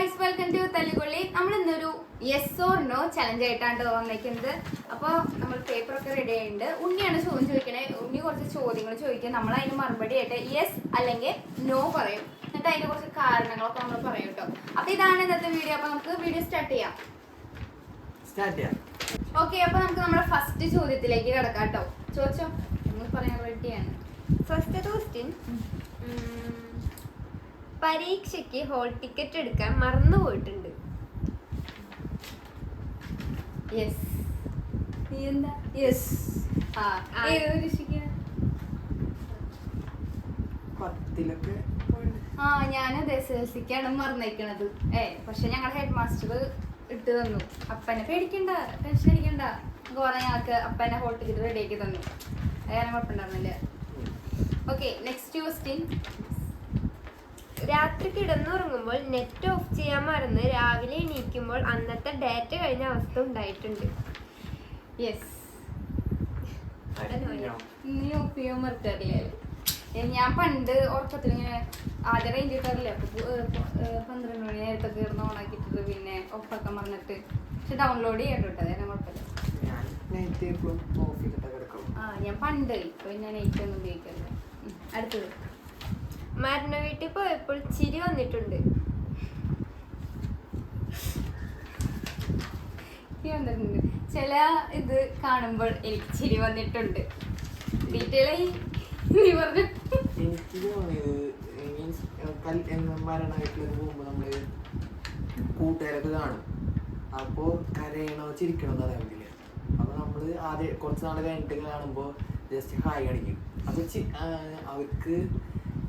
Guys, welcome to തല്ലിക്കൊള്ളി. നമ്മൾ ഇന്നൊരു yes or no challenge ആയിട്ടാണ് വന്നിരിക്കുന്നത്. അപ്പോൾ നമ്മൾ പേപ്പറൊക്കെ റെഡി ആയിട്ടുണ്ട്. ഉണ്ണിയാണ് ചോദ്യം ചോദിക്കണേ. ഉണ്ണി കുറച്ച് ചോദ്യങ്ങൾ ചോദിക്കുക, നമ്മൾ അതിന് മറുപടി ആയിട്ട് യെസ് അല്ലെങ്കിൽ നോ പറയും. എന്നിട്ട് അതിന്റെ കുറച്ച് കാരണങ്ങളൊക്കെ നമ്മൾ പറയും കേട്ടോ. അപ്പൊ ഇതാണ് ഇന്നത്തെ വീഡിയോ. അപ്പൊ നമുക്ക് വീഡിയോ സ്റ്റാർട്ട് ചെയ്യാം. ഓക്കെ, അപ്പൊ നമുക്ക് നമ്മുടെ ഫസ്റ്റ് ചോദ്യത്തിലേക്ക് കിടക്കാം കേട്ടോ. ചോദിച്ചോ, നമ്മൾ പറയാൻ റെഡിയാണ്. ഫസ്റ്റ് ക്വസ്റ്റ്യൻ, പരീക്ഷയ്ക്ക് ഹോൾ ടിക്കറ്റ് എടുക്കാൻ മറന്നു പോയിട്ടുണ്ട്. യെസ്. നീ എന്താ യെസ്? ഞാനത് SSLCക്കാണ് മറന്നേക്കണത്. പക്ഷെ ഞങ്ങളുടെ ഹെഡ് മാസ്റ്റർ ഇട്ട് തന്നു. അപ്പനെ പേടിക്കണ്ട, ടെൻഷൻ അടിക്കണ്ട, കുറെ ഞങ്ങൾക്ക് അപ്പനെ ഹോൾ ടിക്കറ്റ് റെഡി ആക്കി തന്നു. അങ്ങനെ കുഴപ്പമുണ്ടായിരുന്നില്ല. Okay, next question. രാത്രി കിടന്നുറങ്ങുമ്പോൾ നെറ്റ് ഓഫ് ചെയ്യാൻ മറന്ന് രാവിലെ എണീക്കുമ്പോൾ അന്നത്തെ ഡാറ്റ കഴിഞ്ഞ അവസ്ഥ ഉണ്ടായിട്ടുണ്ട്. യെസ്. അവിടെ നീ ഓഫ് ചെയ്യാൻ മറക്കാറില്ലേ? ഞാൻ പണ്ട് ഉറക്കത്തിൽ ഇങ്ങനെ ആദ്യം റേഞ്ച് കിട്ടാറില്ല. അപ്പൊ 12 മണി നേരത്തൊക്കെ ഇരുന്ന് ഓണാക്കിയിട്ടത് പിന്നെ ഓഫാക്കാൻ പറഞ്ഞിട്ട്. പക്ഷെ ഡൗൺലോഡ് ചെയ്യാൻ കേട്ടോ, അതിനെ കുഴപ്പമില്ല. ഞാൻ പണ്ട്, ഇപ്പൊ ഞാൻ നൈറ്റ് ഒന്നും ഉപയോഗിക്കാറില്ല. അടുത്തത്, മരണ വീട്ടിൽ പോയപ്പോൾ ചിരി വന്നിട്ടുണ്ട്. ചില ഇത് കാണുമ്പോൾ എനിക്ക് ചിരി വന്നിട്ടുണ്ട്. ഡീറ്റെയിൽ ആയി നീ പറഞ്ഞു. എനിക്ക് തോന്നിയത് മീൻസ് മരണ വീട്ടിൽ പോകുമ്പോൾ നമ്മള് കൂട്ടുകാരൊക്കെ കാണും. അപ്പോൾ കരയണോ ചിരിക്കണോ എന്ന് അറിയാൻ പറ്റില്ല. അപ്പോൾ നമ്മൾ ആദ്യം കുറച്ച് നാൾ കഴിഞ്ഞിട്ട് കാണുമ്പോൾ ജസ്റ്റ് ഹായ് അടിക്കും. അപ്പോൾ അവർക്ക്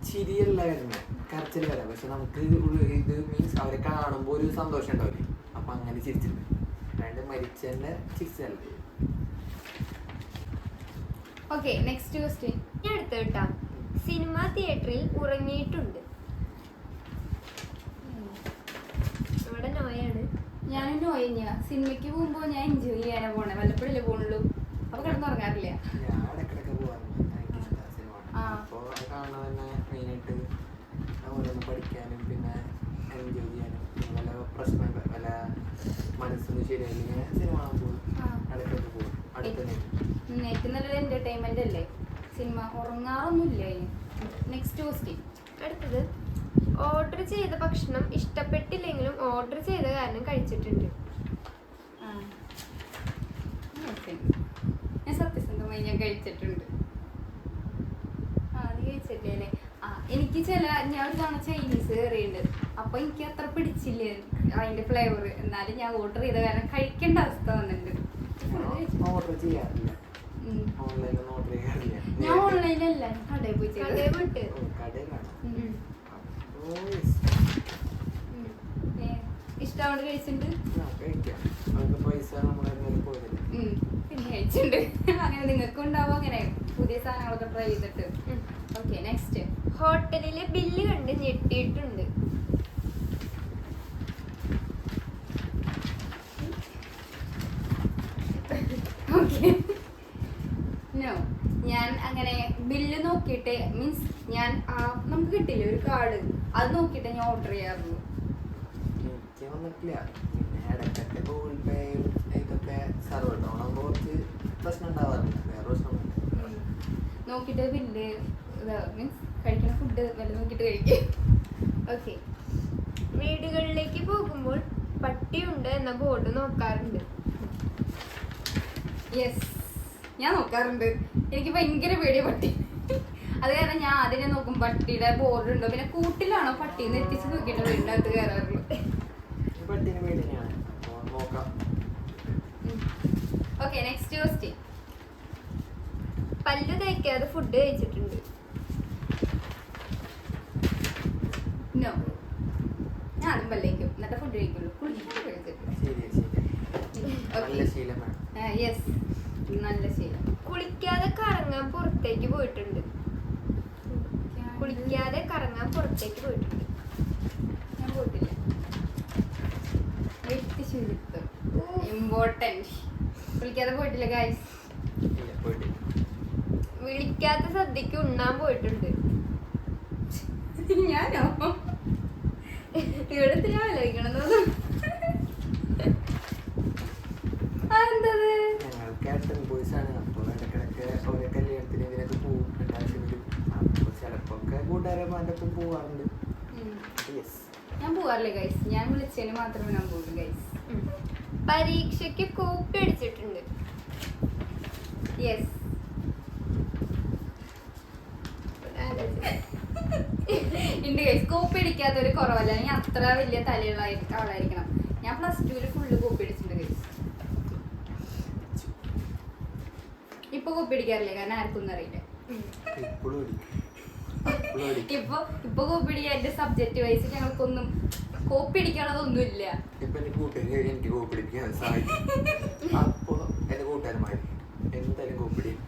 ചിരിയല്ല വരുന്നത്, കരച്ചിൽ വരാം. പക്ഷെ നമുക്ക് ഇത് മീൻസ് അവരെ കാണുമ്പോൾ ഒരു സന്തോഷം ഉണ്ടാവില്ലേ, അപ്പം അങ്ങനെ ചിരിച്ചിട്ടുണ്ട്. അതായത് മരിച്ചതിൻ്റെ ചിരിച്ചല്ല. Okay, next question. ഞാൻ അടുത്ത് കേട്ടാ, സിനിമ തിയേറ്ററിൽ ഉറങ്ങിയിട്ടുണ്ട്. ഇവിടെ നോയാണ്. ഞാനും നോയ. സിനിമയ്ക്ക് പോകുമ്പോൾ ഞാൻ എൻജോയ് ചെയ്യാനാ പോണേ, വല്ലപ്പോഴല്ലേ പോണുള്ളൂ. അപ്പൊ കിടന്നുറങ്ങാറില്ല. ഞാൻ ഇടയ്ക്കിടയ്ക്ക് പോകാറുണ്ട്, എനിക്ക് ഇഷ്ടമാണ് സിനിമ. അപ്പോൾ അത് കാണുന്നത് തന്നെ മെയിനായിട്ട് ഓരോന്ന് പഠിക്കാനും പിന്നെ എൻജോയ് ചെയ്യാനും. വല്ല പ്രശ്നങ്ങൾ വല്ല മനസ്സിന് ശരിയായില്ലെങ്കിൽ സിനിമ കാണാൻ പോകും, ഇടയ്ക്കൊക്കെ പോകും. അടുത്തന്നെ ഏറ്റവും നല്ലൊരു എന്റർടൈൻമെന്റ് അല്ലേ സിനിമ. ഉറങ്ങാറൊന്നുമില്ല. Next question. അടുത്തത്, ഓർഡർ ചെയ്ത ഭക്ഷണം ഇഷ്ടപ്പെട്ടില്ലെങ്കിലും ഓർഡർ ചെയ്ത കാരണം കഴിച്ചിട്ടുണ്ട്. ഞാൻ സത്യസന്ധമായി ഞാൻ കഴിച്ചിട്ടുണ്ട്. അത് കഴിച്ചില്ലേ അല്ലേ? എനിക്ക് ഞാൻ ഒരു തവണ ചൈനീസ് കയറിയുണ്ട്. അപ്പൊ എനിക്ക് അത്ര പിടിച്ചില്ല അതിന്റെ ഫ്ലേവർ. എന്നാലും ഞാൻ ഓർഡർ ചെയ്ത കാരണം കഴിക്കേണ്ട അവസ്ഥ വന്നിട്ടുണ്ട്. ഓർഡർ ചെയ്യാറില്ല, ഓൺലൈനിലൊന്നും ഓർഡർ ചെയ്യാറില്ല. ഞാൻ ഓൺലൈനിലല്ല, കടയിൽ പോയി വിട്ട് കടയിലാണ്. ഇഷ്ടമാണ് കഴിച്ചിട്ടുണ്ട്. കഴിക്കാം, അവർക്ക് പൈസ നമ്മളെ പോയില്ല. പിന്നെ കഴിച്ചിട്ടുണ്ട്. അങ്ങനെ നിങ്ങൾക്കും ഉണ്ടാവും അങ്ങനെ പുതിയ സാധനങ്ങളൊക്കെ ട്രൈ ചെയ്തിട്ട്. Okay, next. ഹോട്ടലിലെ ബില്ല് കണ്ട് ഞെട്ടിയിട്ടുണ്ട്. Okay, no. ഞാൻ അങ്ങനെ ബില്ല് നോക്കിയിട്ട് മീൻസ് ഞാൻ നമുക്ക് കിട്ടില്ലേ ഒരു കാർഡ്, അത് നോക്കിയിട്ട് ഞാൻ ഓർഡർ ചെയ്യാറുള്ളൂ. എനിക്ക് വന്നിട്ടില്ല. പിന്നെ ഇടയ്ക്കൊക്കെ ഗൂഗിൾ പേ ഇതൊക്കെ സർവർ ഡൗൺ ആകുമ്പോൾ കുറച്ച് പ്രശ്നം ഉണ്ടാവാറുണ്ട്. വേറെ പ്രശ്നമൊന്നുമില്ല. നോക്കിയിട്ട് ബില്ല് മീൻസ് കഴിക്കുന്ന ഫുഡ് വല്ല നോക്കിയിട്ട് കഴിക്കും. ഓക്കെ, വീടുകളിലേക്ക് പോകുമ്പോൾ പട്ടിയുണ്ട് എന്ന ബോർഡ് നോക്കാറുണ്ട്. യെസ്, ഞാൻ നോക്കാറുണ്ട്. എനിക്ക് ഭയങ്കര പേടിയ പട്ടി. അത് കാരണം ഞാൻ അതിനെ നോക്കും പട്ടിയുടെ ബോർഡ് ഉണ്ടോ. പിന്നെ കൂട്ടിലാണോ പട്ടിന്ന് എത്തിച്ച് നോക്കിയിട്ട് വീടിൻ്റെ അകത്ത് കയറാറുള്ളൂ. പട്ടിനെ പേടി തന്നെയാണ്, അപ്പോൾ നോക്കാം. Okay, next question. പല്ല് തേക്കാതെ ഫുഡ് കഴിച്ചിട്ടുണ്ട്. നോ, ഞാനും പല്ലേക്കും എന്നിട്ട് ഫുഡ് കഴിക്കുള്ളൂ. കുളിക്കാൻ നല്ല ശീലമാണ്. യെസ്, നല്ല ശീലം. കുളിക്കാതെ കറങ്ങാൻ പുറത്തേക്ക് പോയിട്ടുണ്ട്. കുളിക്കാതെ കറങ്ങാൻ പുറത്തേക്ക് പോയിട്ടുണ്ട്. ഞാൻ പോയിട്ടില്ല. വ്യക്തി ശുചിത്വം ഇമ്പോർട്ടൻറ്റ്. കുളിക്കാതെ പോയിട്ടില്ല ഗൈസ്. വിളിക്കാത്ത സദ്യക്ക് ഉണ്ണാൻ പോയിട്ടുണ്ട്. ഞാനോ? ഇവിടെ എന്തിനാ ആലോചിക്കണം അതെന്തത് ഞങ്ങൾ കാറ്ററിംഗ് ബോയ്സ് ആണ്. അപ്പോൾ ഇടയ്ക്കിടയ്ക്ക് ഓരോ കല്യാണത്തിന് ഇതിനൊക്കെ പോകും. രണ്ടാഴ്ച അപ്പോൾ ചിലപ്പോൾ ഒക്കെ കൂട്ടുകാരന്മാരുടെ ഒപ്പം പോവാറുണ്ട്. യെസ്, ഞാൻ പോവാറില്ലേ ഗൈസ്, ഞാൻ വിളിച്ചതിന് മാത്രമേ ഞാൻ പോകുള്ളൂ ഗൈസ്. പരീക്ഷയ്ക്ക് കോപ്പി അടിച്ചിട്ടുണ്ട്. യെസ്, ഉണ്ട് ഗൈസ്. കോപ്പി അടിക്കാത്തൊരു കുറവല്ല. ഞാൻ അത്ര വലിയ തലയുള്ള ആളായിരിക്കണം. ഞാൻ +2 ഫുള്ള് കോപ്പി അടിച്ചിട്ടുണ്ട് ഗൈസ്. ഇപ്പൊ കോപ്പി അടിക്കാറില്ലേ, കാരണം ആർക്കൊന്നും അറിയില്ല. ഇപ്പൊ കോപ്പി അടിക്കാൻ എന്റെ സബ്ജക്ട് വൈസ് ഞങ്ങൾക്കൊന്നും കോപ്പി അടിക്കാനുള്ളതൊന്നും ഇല്ല. ഇപ്പൊ എന്റെ കൂട്ടുകാർ എനിക്ക് കോപ്പി അടിക്കാൻ സാധിക്കും. അപ്പൊ എന്റെ കൂട്ടുകാരന്മാർ എന്തായാലും കോപ്പി അടിക്കും.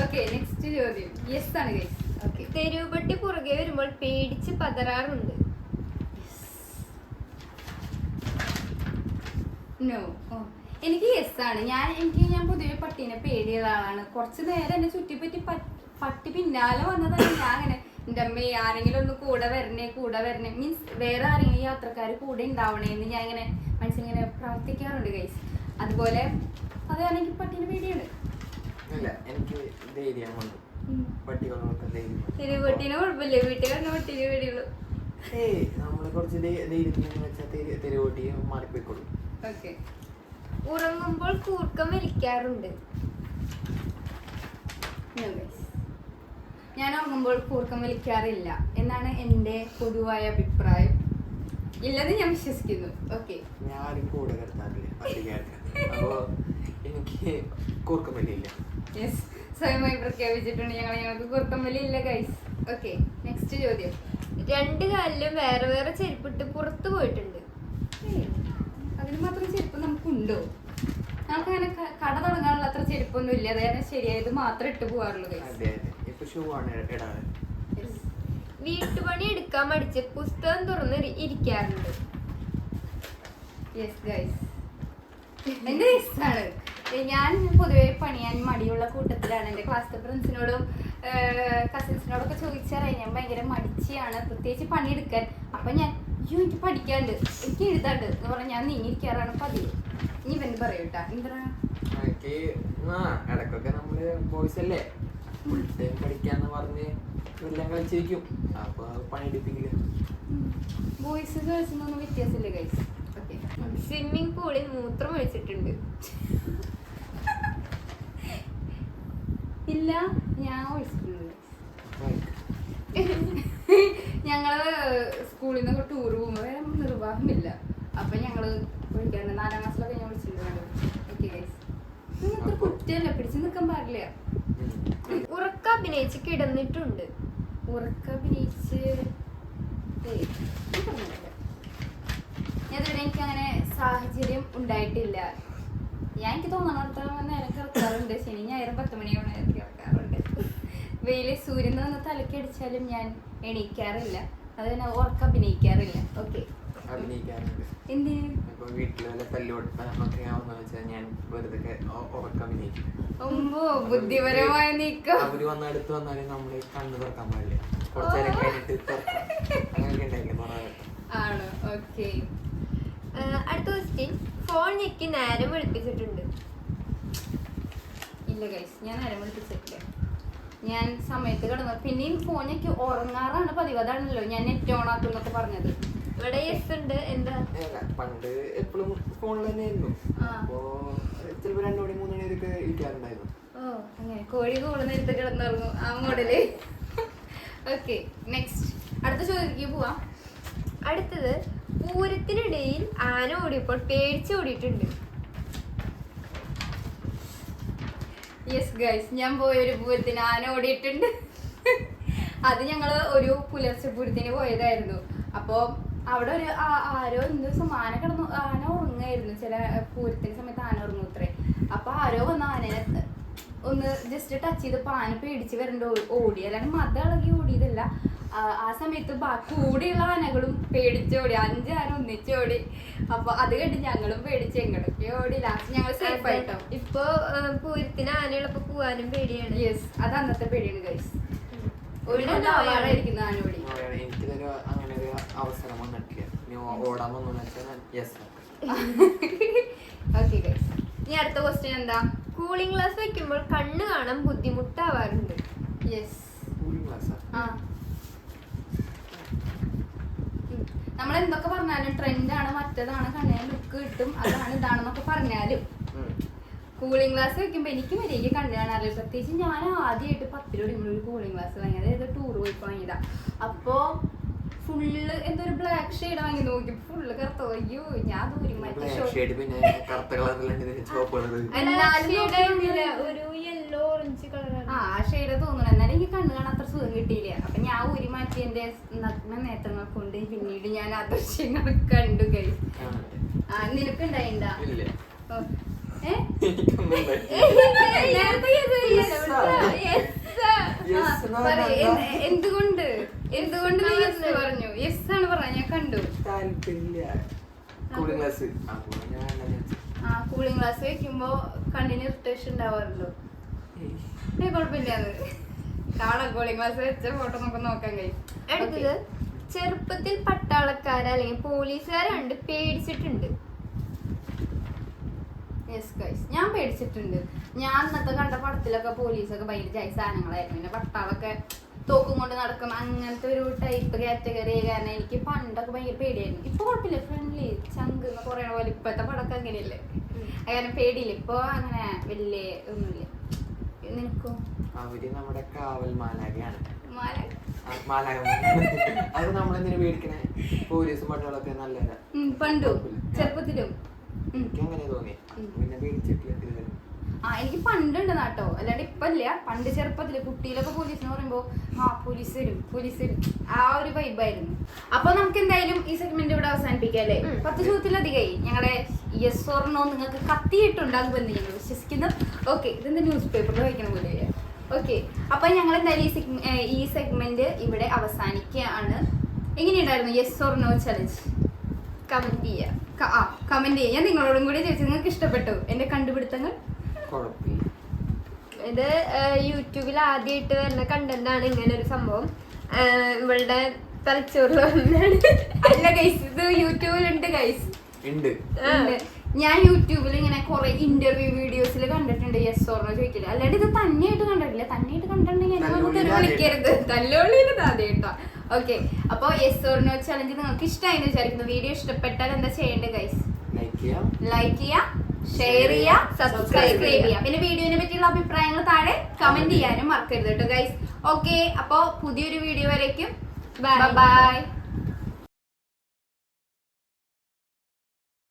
ഓക്കെ, നെക്സ്റ്റ് ചോദ്യം യെസ് ആണ് ഗൈസ്. ഓക്കെ, തെരുവുപട്ടി പുറകെ വരുമ്പോൾ പേടിച്ച് പതറാറുണ്ട്. നോ. എനിക്ക് യെസ് ആണ്. ഞാൻ പൊതുവെ പട്ടീനെ പേടിയുള്ള ആളാണ്. കുറച്ച് നേരം എന്നെ ചുറ്റിപ്പറ്റി പട്ടി പിന്നാലെ വന്നതാണ്. ഞാൻ അങ്ങനെ എൻ്റെ അമ്മ ആരെങ്കിലും ഒന്ന് കൂടെ വരണേ മീൻസ് വേറെ ആരെങ്കിലും യാത്രക്കാർ കൂടെ ഉണ്ടാവണേന്ന് ഞാൻ ഇങ്ങനെ മനസ്സിലിങ്ങനെ പ്രാർത്ഥിക്കാറുണ്ട് ഗൈസ്. അതുപോലെ അത് കാരണം എനിക്ക് പട്ടീനെ പേടിയാണ്. ഇല്ല, എനിക്ക് ധൈര്യമുണ്ട്. പട്ടികളൊക്കെ ധൈര്യം. തെരുവുപട്ടീനെ കുഴപ്പമില്ല, വീട്ടിൽ വന്ന പട്ടീനെ പേടിയുള്ളൂ. നമ്മള് കുറച്ച് ധൈര്യത്തിന് വെച്ചാൽ തെരുവോട്ടി മാറിപ്പോയിക്കോളൂ. ഓക്കെ, ഉറങ്ങുമ്പോൾ കൂർക്കം വലിക്കാറുണ്ട്. ഞാൻ ഉറങ്ങുമ്പോൾ കൂർക്കം വലിക്കാറില്ല എന്നാണ് എൻ്റെ പൊതുവായ അഭിപ്രായം. ഇല്ലെന്ന് ഞാൻ വിശ്വസിക്കുന്നു. ഓക്കെ, ഞാനും കൂടെ കിടത്താറില്ല പട്ടിക്കാർക്ക്. അപ്പോ എനിക്ക് കൂർക്കം വലിയില്ല. യെസ്, സ്വയമായി പ്രഖ്യാപിച്ചിട്ടുണ്ട് ഞങ്ങൾക്ക് കൂർക്കം വലിയില്ല ഗൈസ്. ഓക്കെ, നെക്സ്റ്റ് ചോദ്യം. 2 കാലിലും വേറെ വേറെ ചെരുപ്പിട്ട് പുറത്തു പോയിട്ടുണ്ട്. അതിന് മാത്രം ചെരുപ്പ് നമുക്കുണ്ടോ? നമുക്കങ്ങനെ കട തുടങ്ങാനുള്ള അത്ര ചെരുപ്പൊന്നും ഇല്ല. അതായത് ശരിയായത് മാത്രം ഇട്ട് പോകാറുള്ളൂ ഗൈസ്. അതെ അതെ, ഇപ്പൊ ഷൂ ആണ് ഇടാറ്. വീട്ടുപണി എടുക്കാൻ മടിച്ച് പുസ്തകം തുറന്ന് ഇരിക്കാറുണ്ട്. യെസ് ഗൈസ്, എന്റെ യെസ്സാണ്. ഞാൻ പൊതുവെ പണിയാൻ മടിയുള്ള കൂട്ടത്തിലാണ്. എൻ്റെ ക്ലാസ്സിലെ ഫ്രണ്ട്സിനോടും കസിൻസിനോടൊക്കെ ചോദിച്ചാറായി ഞാൻ ഭയങ്കര മടിച്ചിയാണ്, പ്രത്യേകിച്ച് പണിയെടുക്കാൻ. അപ്പം ഞാൻ എനിക്ക് പഠിക്കാണ്ട്, എനിക്ക് എഴുതാണ്ട് എന്ന് പറഞ്ഞാൽ ഞാൻ നീങ്ങിയിരിക്കാറാണ് പതിവ്. ഇനി ഇവന് പറയൂട്ടാ എന്താ എനിക്ക് ഇടയ്ക്കൊക്കെ നമ്മള് ബോയ്സ് അല്ലേ, ഫുൾ ടൈം പഠിക്കാന്ന് പറഞ്ഞ് എല്ലാം കളിച്ചിരിക്കും. അപ്പൊ പണിയെടുപ്പിക്കില്ല. ബോയ്സ് ഗേൾസിനൊന്നും വ്യത്യാസമില്ല ഗൈസ്. ഓക്കെ, സ്വിമ്മിംഗ് പൂളിൽ മൂത്രം ഒഴിച്ചിട്ടുണ്ട്. ഇല്ല, ഞാൻ ഒഴിച്ചിട്ടുണ്ട്. ഞങ്ങള് സ്കൂളിൽ നിന്നൊക്കെ ടൂർ പോകുമ്പോൾ വേറെ നിർവാഹമില്ല. അപ്പൊ ഞങ്ങള് ഒഴിക്കാറുണ്ട്. 4ാം ക്ലാസ്സിലൊക്കെ ഞാൻ ഒഴിച്ചിട്ടുണ്ട്. ഓക്കെ ഗൈസ്, നിങ്ങൾക്ക് കുറ്റമല്ല, പിടിച്ചു നിൽക്കാൻ പാടില്ല. ഉറക്കം അഭിനയിച്ച് കിടന്നിട്ടുണ്ട്. ഉറക്കഭിനയിച്ച് ഞാനിതുവരെ എനിക്ക് അങ്ങനെ സാഹചര്യം ഉണ്ടായിട്ടില്ല. എനിക്ക് തോന്നണത്തോളം നേരം കിടക്കാറുണ്ട്. ശനി ഞായറും 10 മണിയാവണ നേരം കിടക്കാറുണ്ട്. വെയില് സൂര്യൻ നിന്ന് തലക്കടിച്ചാലും ഞാൻ എണീക്കാറില്ല. അത് തന്നെ ഉറക്കഭിനയിക്കാറില്ല. ഓക്കെ, അഭിനയിക്കാറുണ്ട്. എന്തിന്? ഇപ്പൊ വീട്ടില് വല്ല തല്ലുകൊടുത്തൊക്കെ ആവുന്ന വെച്ചാൽ ഞാൻ വെറുതെ ഉറക്കം അഭിനയിക്കും. ബുദ്ധിപരമായ നീക്കം. അവര് അടുത്ത് വന്നാലും നമ്മള് കണ്ണ് തുറക്കാൻ പാടില്ല. കുറച്ചേരം കഴിഞ്ഞിട്ട് തുറക്കാം. അങ്ങനെയൊക്കെ ഉണ്ടായില്ലേ കുറെ. ആണ്. ഓക്കെ, അടുത്ത ക്വസ്റ്റ്യൻ. ഫോൺ ഞെക്കി നേരം വെളുപ്പിച്ചിട്ടുണ്ട്. ഇല്ല ഗൈസ്, ഞാൻ നേരം വിളിപ്പിച്ചിട്ടില്ല. ഞാൻ സമയത്ത് കിടന്നു. പിന്നെയും ഫോണൊക്കെ ഉറങ്ങാറാണ് പതിവ്. അതാണല്ലോ ഞാൻ നെറ്റ് ഓൺ ആക്കുന്നൊക്കെ പറഞ്ഞത്. ഇവിടെ യെസ് ഉണ്ട്. എന്താ? പണ്ട് എപ്പോഴും ഫോണിൽ തന്നെയായിരുന്നു. അപ്പോ ചിലപ്പോ 2 മണി 3 മണി വരെയൊക്കെ ഇരിക്കാറുണ്ടായിരുന്നു. ഓ, അങ്ങനെ കോഴി കൂടുന്ന എടുത്ത് കിടന്നിറങ്ങും ആ മോഡല്. ഓക്കെ, നെക്സ്റ്റ് അടുത്ത ചോദ്യത്തിലേക്ക് പോവാം. അടുത്തത്. പൂരത്തിനിടയിൽ ആന ഓടിയപ്പോൾ പേടിച്ച് ഓടിയിട്ടുണ്ട്. യെസ് ഗൈസ്, ഞാൻ പോയൊരു പൂരത്തിന് ആന ഓടിയിട്ടുണ്ട്. അത് ഞങ്ങള് ഒരു പുലർച്ചെ പൂരത്തിന് പോയതായിരുന്നു. അപ്പോൾ അവിടെ ഒരു ആരോ എന്ത് ദിവസം ആന ഉറങ്ങായിരുന്നു. ചില പൂരത്തിന് സമയത്ത് ആന ഉറങ്ങും ഇത്രേ. അപ്പൊ ആരോ വന്ന ആനനെ ഒന്ന് ജസ്റ്റ് ടച്ച് ചെയ്തപ്പോൾ ആന പേടിച്ച് വരണ്ട ഓടി. അല്ലാണ്ട് മത ഇളകി ഓടിയതല്ല. ആ സമയത്ത് കൂടെയുള്ള ആനകളും പേടിച്ചോടി. 5 ആന ഒന്നിച്ചോടി. അപ്പൊ അത് കണ്ട് ഞങ്ങളും പേടിച്ച് എങ്ങടൊക്കെ ഓടി. ലാസ്റ്റ് ഞങ്ങൾ സേഫ് ആയിട്ടോ. ഇപ്പൊ പൂരത്തിന് ആനയുള്ളപ്പോ പോവാനും പേടിയാണ്. യെസ്, അത് അന്നത്തെ പേടിയാണ് ഗൈസ്. ഒഴിവായിരിക്കുന്നതാണ് എനിക്കിതൊരു അങ്ങനെ ഒരു അവസരം വന്നിട്ടില്ല. ഇനി ഓടാൻ വന്നു വെച്ചാൽ യെസ്. ഓക്കെ ഗൈസ്, ഇനി അടുത്ത ക്വസ്റ്റ്യൻ എന്താ? കൂളിംഗ് ഗ്ലാസ് വെക്കുമ്പോൾ കണ്ണ് കാണാൻ ബുദ്ധിമുട്ടാവാറുണ്ട്. യെസ്. കൂളിംഗ് ഗ്ലാസ് നമ്മൾ എന്തൊക്കെ പറഞ്ഞാലും ട്രെൻഡാണ്, മറ്റേതാണ്, കണ്ണിന് ലുക്ക് കിട്ടും, അതാണ് ഇതാണെന്നൊക്കെ പറഞ്ഞാലും കൂളിംഗ് ഗ്ലാസ് വെക്കുമ്പോൾ എനിക്ക് മര്യാദയ്ക്ക് കണ്ടു കാണാറില്ല. പ്രത്യേകിച്ച് ഞാൻ ആദ്യമായിട്ട് 10 രൂപ ഒരു കൂളിംഗ് ഗ്ലാസ് വാങ്ങിയത്, ഏതോ ടൂർ പോയിപ്പോൾ വാങ്ങിയതാ. അപ്പോൾ ഫുള്ള് എന്തൊരു ബ്ലാക്ക് ഷെയ്ഡ് വാങ്ങി നോക്കി, ഫുള്ള് കറുത്ത. അയ്യോ, ഞാൻ ദൂരം ഒരു യെല്ലോ ഓറഞ്ച് കളർ ആ ഷെയ്ഡ് തോന്നുന്നു. എന്നാലും എനിക്ക് കണ്ണു കാണാൻ അത്ര സുഖം കിട്ടിയില്ല. അപ്പൊ ഞാൻ ഊരി മാറ്റി എന്റെ നഗ്ന നേത്രങ്ങൾ കൊണ്ട് പിന്നീട് ഞാൻ ആ ദൃശ്യങ്ങൾ കണ്ടു. കഴിച്ചു. നിനക്ക് ഉണ്ടായിണ്ടാ? എന്തുകൊണ്ട് എന്തുകൊണ്ട് നീ യെസ് പറഞ്ഞു? യെസ് ആണ് പറഞ്ഞ, ഞാൻ കണ്ടു. ആ കൂളിംഗ് ഗ്ലാസ് വെക്കുമ്പോ കണ്ണിന് ഇറിറ്റേഷൻ ഉണ്ടാവാറുണ്ടോ? കുഴപ്പമില്ല, അത് കാണാം. കൂളിംഗ് ഗ്ലാസ് വെച്ച ഫോട്ടോ നമുക്ക് നോക്കാൻ കഴിയും. അടുത്തത്, ചെറുപ്പത്തിൽ പട്ടാളക്കാരെ അല്ലെങ്കിൽ പോലീസുകാരെ കണ്ട് പേടിച്ചിട്ടുണ്ട്. യെസ് ഗൈസ്, ഞാൻ പേടിച്ചിട്ടുണ്ട്. ഞാൻ ഇന്നത്തെ കണ്ട പടത്തിലൊക്കെ പോലീസൊക്കെ ഭയങ്കര ജായി സാധനങ്ങളായിരുന്നു. പിന്നെ പട്ടാളൊക്കെ തോക്കും കൊണ്ട് നടക്കും, അങ്ങനത്തെ ഒരു ടൈപ്പ് കാറ്റഗറി. കാരണം എനിക്ക് പണ്ടൊക്കെ ഭയങ്കര പേടിയായിരുന്നു. ഇപ്പൊ കുഴപ്പമില്ല, ഫ്രണ്ട്ലി ചങ്ക് എന്ന് പറയുന്ന പോലെ. ഇപ്പോഴത്തെ പടമൊക്കെ അങ്ങനെയല്ലേ, അങ്ങനെ പേടിയില്ല. ഇപ്പൊ അങ്ങനെ വലിയ ഒന്നുമില്ല. നിനക്കോ? അവര് നമ്മുടെ കാവൽ മാലാകയാണ്. മാലാക അത് നമ്മളെന്തിനു പേടിക്കണേ? പോലീസും പട്ടാളൊക്കെ നല്ലതാ. പണ്ടു ചെറുപ്പത്തിലും എനിക്ക് അങ്ങനെ തോന്നി. പിന്നെ പേടിച്ചിട്ടില്ല ഇതുവരെ. എനിക്ക് പണ്ടുണ്ട് നാട്ടോ, അല്ലാണ്ട് ഇപ്പൊ ഇല്ല. പണ്ട് ചെറുപ്പത്തില് കുട്ടിയിലൊക്കെ പോലീസ് എന്ന് പറയുമ്പോ പോലീസ് വരും ആ ഒരു വൈബായിരുന്നു. അപ്പൊ നമുക്ക് എന്തായാലും ഈ സെഗ്മെന്റ് ഇവിടെ അവസാനിപ്പിക്കാം അല്ലേ? 10 ചോദ്യത്തിലധികമായി. ഞങ്ങളുടെ യെസ് ഓർ നോ നിങ്ങൾക്ക് കത്തിയിട്ടുണ്ടാകുമെന്ന് ഞങ്ങൾ വിശ്വസിക്കുന്നു. ഓക്കെ, ഇതെന്താ ന്യൂസ് പേപ്പറിൽ വായിക്കണ പോലെ. ഓക്കെ, അപ്പൊ ഞങ്ങൾ എന്തായാലും ഈ സെഗ്മെന്റ് ഇവിടെ അവസാനിക്കുകയാണ്. എങ്ങനെയുണ്ടായിരുന്നു yes or no challenge? Comment ചെയ്യാം. കമന്റ് ചെയ്യാം. ഞാൻ നിങ്ങളോടും കൂടി ചോദിച്ചു, നിങ്ങൾക്ക് ഇഷ്ടപ്പെട്ടു എന്റെ കണ്ടുപിടുത്തങ്ങൾ? ഇത് യൂട്യൂബിൽ ആദ്യമായിട്ട് വരുന്ന കണ്ടന്റ് ആണ് ഇങ്ങനെ ഒരു സംഭവം. ഇവളുടെ തലച്ചോറിൽ വന്നാണ്. അല്ല ഗൈസ്, ഇത് യൂട്യൂബിലുണ്ട് ഗൈസ്. ഉണ്ട്. ഞാൻ യൂട്യൂബിൽ ഇങ്ങനെ കുറെ ഇന്റർവ്യൂ വീഡിയോസിൽ കണ്ടിട്ടുണ്ട് യെസ് ഓർ നോ ചോദിക്കില്ല. അല്ലാണ്ട് ഇത് തന്നെയായിട്ട് കണ്ടിട്ടില്ല. തന്നെയായിട്ട് കണ്ടിട്ടുണ്ടെങ്കിൽ എന്നെ വിളിക്കരുത്. തല്ലുള്ളിയിൽ ആദ്യമായിട്ടാ. ഓക്കെ, അപ്പോൾ യെസ് ഓർ നോ ചലഞ്ച് നിങ്ങൾക്ക് ഇഷ്ടമായി എന്ന് വിചാരിക്കുന്നു. വീഡിയോ ഇഷ്ടപ്പെട്ടാൽ എന്താ ചെയ്യേണ്ടത് ഗൈസ്? ലൈക്ക് ചെയ്യുക, ഷെയർ ചെയ്യുക, സബ്സ്ക്രൈബ് ചെയ്യുക. പിന്നെ വീഡിയോനെ പറ്റിയുള്ള അഭിപ്രായങ്ങൾ താഴെ കമന്റ് ചെയ്യാനും മറക്കരുത് കേട്ടോ ഗൈസ്. ഓക്കെ, അപ്പോൾ പുതിയൊരു വീഡിയോ വരേക്കും ബൈ.